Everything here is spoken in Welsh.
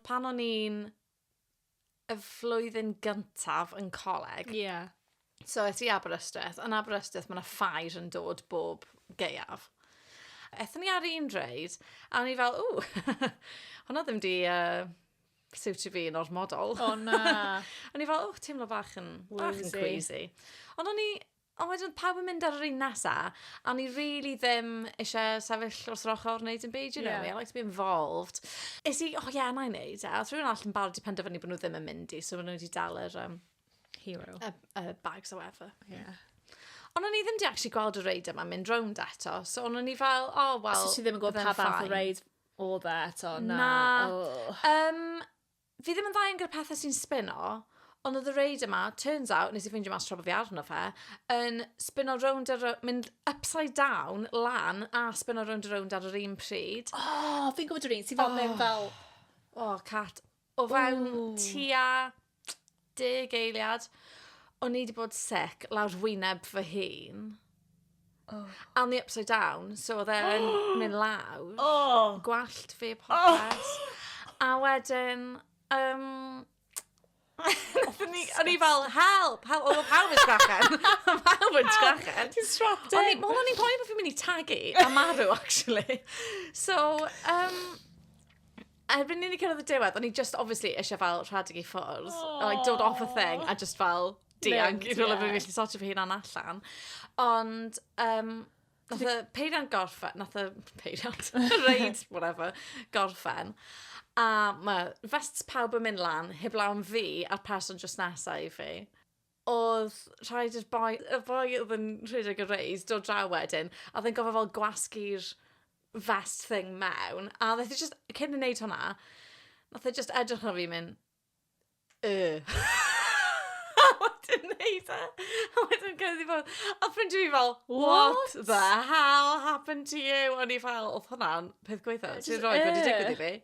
pan o'n i'n y flwyddyn gyntaf yn coleg. Yeah. So, es i Aberystwyth. Yn Aberystwyth, mae yna ffair yn dod bob gaeaf. Ethon ni ar un reid, a o'n i fel, hwnna ddim di siwtio fi yn ormodol. O na. O'n i fel, teimlo bach yn queasy. Ond wedyn pawb yn mynd ar yr un nesa, a ni really ddim eisiau sefyll wrth yr ochr wneud yn byd, you know me, I like to be involved. Is i, na i wneud e. A rhywun all yn barod i penderfynu bod nhw ddim yn mynd i, so maen nhw wedi dal yr hero. Bags o efer. Yeah. Ond o'n i ddim di actually gweld y reid yma mynd rownd eto, so o'n i fel, well... So ti ddim yn gwybod pa fath o reid o dde eto? Na. Fi ddim yn dda yn gyda pethau sy'n spino, ond oedd y reid yma, turns out, nes i ffeindio mas tro bod fi arno fe, yn spino rownd mynd upside down, lan, a spino rownd ar yr un pryd. Fi'n gwybod yr un, ti'n fel mynd fel... Cat. O fewn tua 10 eiliad. O'n i wedi bod sick lawr wyneb fy hun. A o'n i upside down, so oedd e'n mynd lawr. Gwallt fi popeth. A wedyn... o'n i fel, help! Oedd pawb yn sgrachen. Pawb yn sgrachen. Ti'n strapped in. O'n i'n poeni bod fi'n mynd i tagu a marw, actually. So, erbyn ni cyrraedd y diwedd, o'n i just obviously eisiau fel rhadig i ffwrdd. Like, dod off a thing, a just fel... dianc i rhywle fi'n gallu sortio fy hunan allan. Ond, nath y peiriant gorffen, reid, whatever, gorffen. A mae vests pawb yn mynd lan, heblaw am fi a'r person just nesaf i fi. Oedd rhaid y boi oedd yn rhedeg y reis, dod draw wedyn, a oedd yn gofio fel gwasgu'r vest thing mewn. A nath just, cyn i wneud hwnna, nath just edrych ar fi mynd, wedyn neud e. A wedyn gyrraedd i fod. A ffrindio fi fel, what the hell happened to you? O'n i fel, oedd hwnna'n peth gweithio. Ti'n rhoi wedi digwydd i fi.